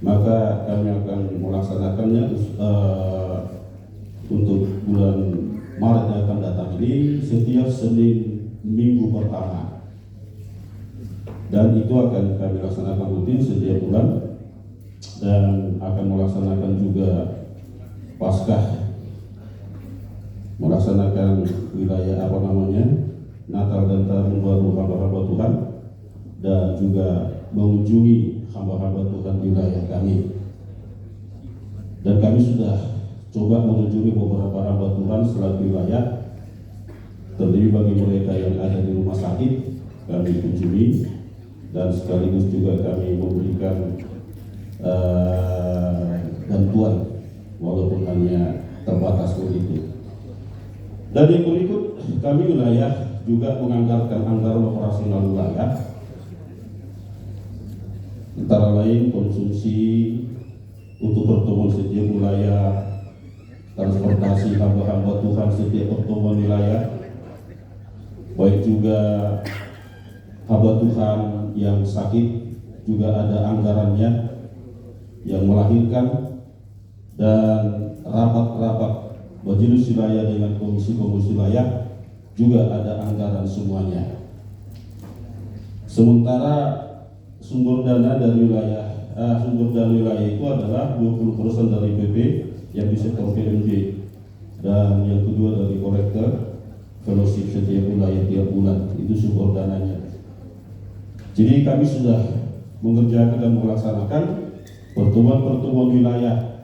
maka kami akan melaksanakannya untuk bulan Maret yang akan datang ini setiap Senin minggu pertama, dan itu akan kami laksanakan rutin setiap bulan. Dan akan melaksanakan juga Paskah, melaksanakan wilayah Natal dan Tahun Baru hamba-hamba Tuhan, dan juga mengunjungi hamba-hamba Tuhan di wilayah kami. Dan kami sudah coba mengunjungi beberapa hamba Tuhan selain wilayah, terlebih bagi mereka yang ada di rumah sakit kami kunjungi, dan sekaligus juga kami memberikan bantuan walaupun hanya terbatas begitu. Dan yang berikut, kami wilayah juga menganggarkan anggaran operasional wilayah, antara lain konsumsi untuk pertemuan setiap wilayah, transportasi hamba-hamba Tuhan setiap pertemuan wilayah, baik juga hamba Tuhan yang sakit juga ada anggarannya yang melahirkan, dan rapat-rapat majelis wilayah dengan komisi-komisi wilayah juga ada anggaran semuanya. Sementara sumber dana dari wilayah itu adalah 20% dari PP yang di sektor PMJ, dan yang kedua dari kolektor fellowship setiap wilayah tiap bulan, itu sumber dananya. Jadi kami sudah mengerjakan dan melaksanakan pertemuan-pertemuan wilayah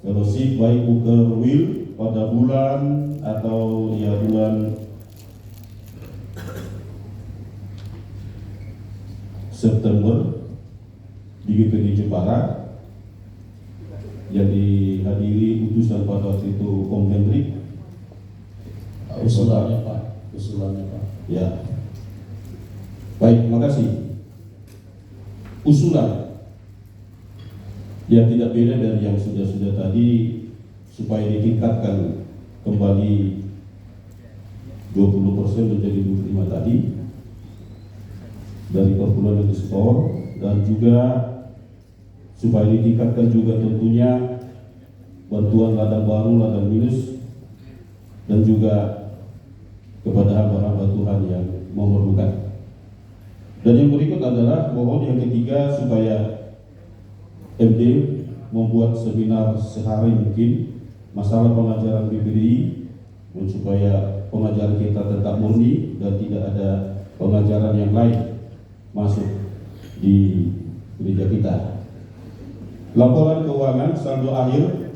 fellowship baik Booker Will pada bulan atau ya bulan September di GPD Jepara yang dihadiri utusan pada waktu itu Om Hendrik. Usulannya Pak. Ya. Baik, makasih. Usulan yang tidak beda dari yang sudah tadi, supaya ditingkatkan kembali 20% menjadi 25 tadi dari perpuluhan ekspor, dan juga supaya ditingkatkan juga tentunya bantuan ladang baru, ladang minus, dan juga kepada hamba-hamba Tuhan yang memerlukan. Dan yang berikut adalah mohon yang ketiga, supaya MD membuat seminar sehari mungkin masalah pengajaran BPDI, supaya pengajaran kita tetap murni dan tidak ada pengajaran yang lain masuk di gereja kita. Laporan keuangan saldo akhir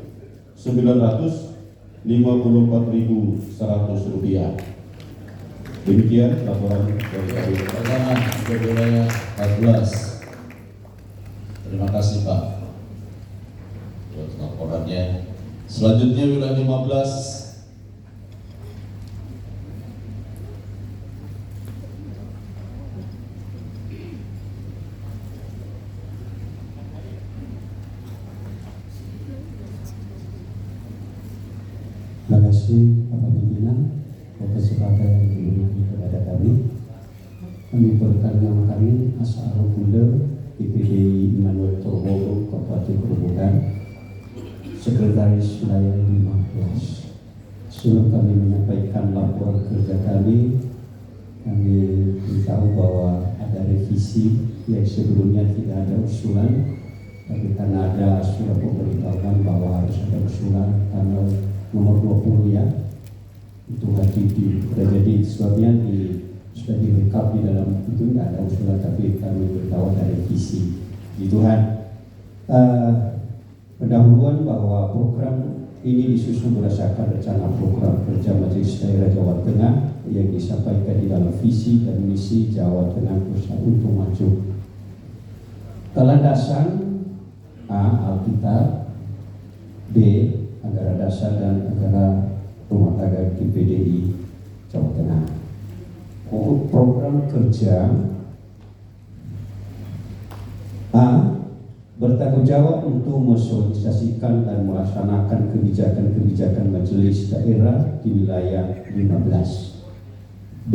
954.100 rupiah. Demikian laporan dari kami. Pertama untuk wilayah 14. Terima kasih Pak buat laporannya. Selanjutnya wilayah 15. Terima kasih Bapak Pimpinan atas kesempatan yang diberikan kepada kami. Kami berkenal kami Asharul Bunda IPD Immanuel Torbogo Kabupaten Grobogan, Sekretaris Wilayah 15. Sebelum kami menyampaikan laporan kerja kami beritahu bahwa ada revisi yang sebelumnya tidak ada usulan, tapi karena ada surat pemberitahuan bahwa harus ada usulan tanggal nomor 20 ya, itu jadi sebabnya sudah dilengkap di dalam itu, tidak ada usulan, tapi kami beritahu dari visi di Tuhan. Pendahuluan bahwa program ini disusun berdasarkan rencana program kerja Majelis Daerah Jawa Tengah yang disampaikan di dalam visi dan misi Jawa Tengah Bersatu untuk Maju. Landasan A. Alkitab, B. Anggaran dasar dan anggaran rumah tangga GPDI Jawa Tengah. Untuk program kerja A, bertanggung jawab untuk mensosialisasikan dan melaksanakan kebijakan-kebijakan majelis daerah di wilayah 15. B,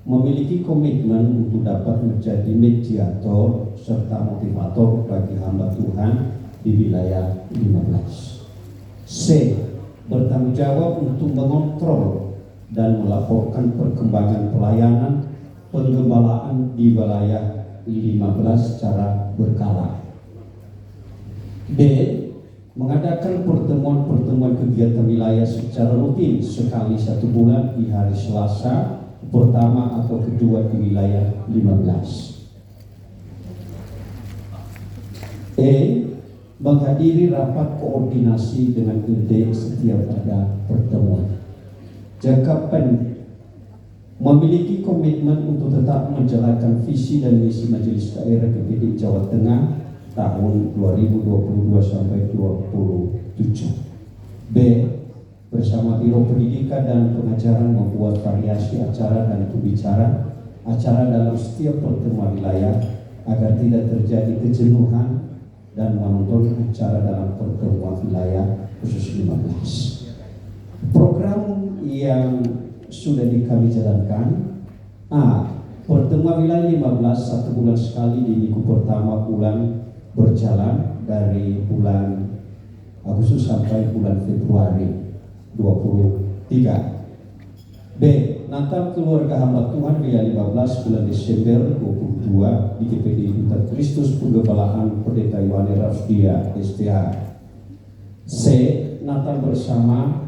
memiliki komitmen untuk dapat menjadi mediator serta motivator bagi hamba Tuhan di wilayah 15. C, bertanggung jawab untuk mengontrol dan melaporkan perkembangan pelayanan penggembalaan di wilayah 15 secara berkala. D, mengadakan pertemuan-pertemuan kegiatan wilayah secara rutin sekali 1 bulan di hari Selasa pertama atau kedua di wilayah 15. E, menghadiri rapat koordinasi dengan GD setiap ada pertemuan. Jangka pendek, memiliki komitmen untuk tetap menjalankan visi dan misi Majelis Daerah GPD Jawa Tengah tahun 2022 sampai 2027. B, bersama Biro Pendidikan dan Pengajaran membuat variasi acara dan pembicara acara dalam setiap pertemuan wilayah agar tidak terjadi kejenuhan dan menonton acara dalam pertemuan wilayah khusus 15. Program yang sudah kami jalankan, pertemuan wilayah 15 1 bulan sekali di minggu pertama bulan berjalan dari bulan Agustus sampai bulan Februari 23. B. Natal Keluarga Hamba Tuhan wilayah 15 bulan Desember 22 di GPD Duta Kristus Penggebalaan Pendeta Yohane Rasdia STH. C. Natal bersama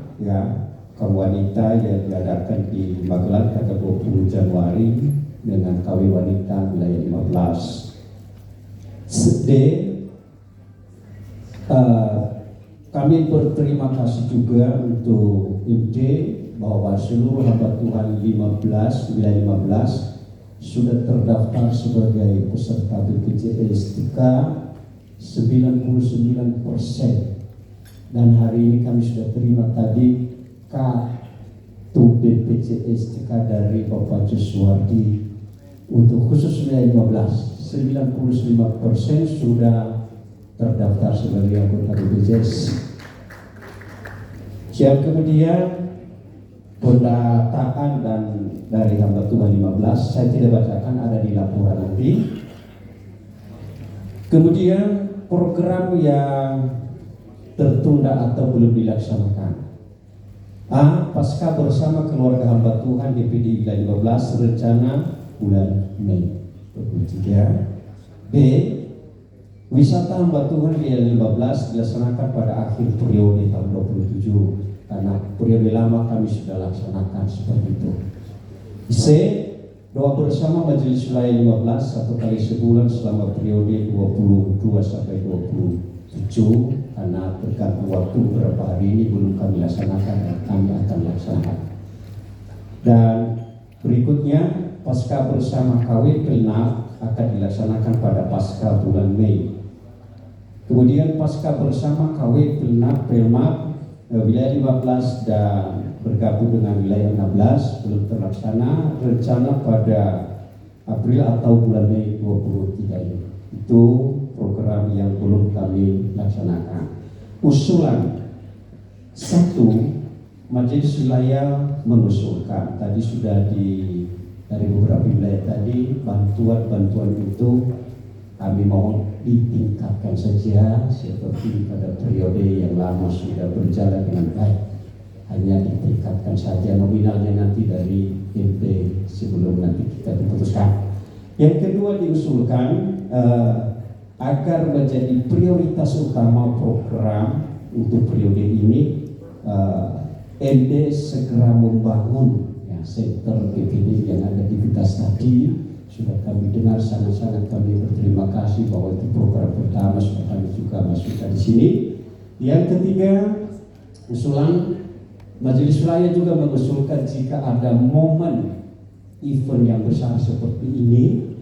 kaum wanita yang diadakan di Magelang tanggal 20 Januari dengan KW wanita wilayah 15. D. Kami berterima kasih juga untuk MD bahwa seluruh hamba Tuhan 15 wilayah 15 sudah terdaftar sebagai peserta BPJS TK 99%. Dan hari ini kami sudah terima tadi kartu BPJS TK dari Bapak Josuardi untuk khusus wilayah 15. 95% sudah terdaftar sebagai anggota BPJS. Yang kemudian pendataan dan dari hamba Tuhan 15 saya tidak bacakan, ada di laporan nanti. Kemudian program yang tertunda atau belum dilaksanakan. Pasca bersama keluarga hamba Tuhan DPD wilayah 15 rencana bulan Mei 23. B. Wisata hamba Tuhan wilayah 15 dilaksanakan pada akhir periode tahun 27 karena periode lama kami sudah laksanakan seperti itu. C. Doa bersama Majelis Wilayah 15 satu kali sebulan selama periode 22 sampai 27 karena tergantung waktu beberapa hari ini belum kami laksanakan dan kami akan laksanakan. Dan berikutnya pasca bersama KW Pelnak akan dilaksanakan pada pasca bulan Mei. Kemudian pasca bersama KW Pelnak wilayah 15 dan bergabung dengan wilayah 16 belum terlaksana, rencana pada April atau bulan Mei 23 ini. Itu program yang belum kami laksanakan. Usulan 1, Majelis Wilayah mengusulkan tadi sudah dari beberapa wilayah tadi bantuan itu kami mau ditingkatkan saja seperti pada periode yang lama sudah berjalan dengan baik, hanya ditingkatkan saja nominalnya nanti dari MP sebelum nanti kita diputuskan. Yang kedua diusulkan agar menjadi prioritas utama program untuk periode ini, MD segera membangun center BPD yang ada di Vitas tadi. Sudah kami dengar, sangat-sangat kami berterima kasih bahwa itu program pertama sudah kami juga masukkan di sini. Yang ketiga, usulan Majelis Wilayah juga mengusulkan jika ada momen event yang besar seperti ini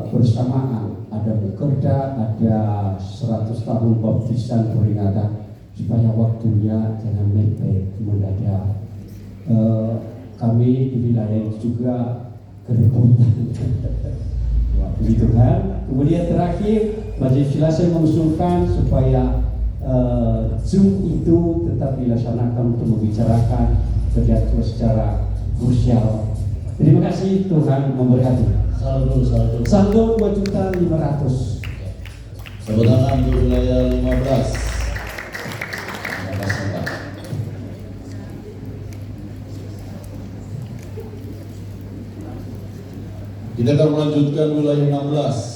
bersamaan, ada Bukerda, ada 100 tahun baptisan peringatan, supaya waktunya jangan mepet mendadak. Kami di wilayah itu juga kerepotan. Begitu kan? Kemudian terakhir, Majelis Wilayah mengusulkan supaya Zoom itu tetap dilaksanakan untuk membicarakan kegiatan secara krusial. Terima kasih, Tuhan memberkati. Saldo 2.500.000. Tepuk tangan untuk wilayah 15. Kita akan melanjutkan wilayah 16.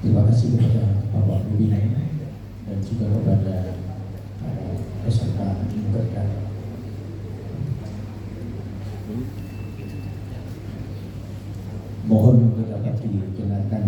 Terima kasih kepada Bapak Pembina dan juga kepada para peserta Bukerda. Mohon dapat dikenakan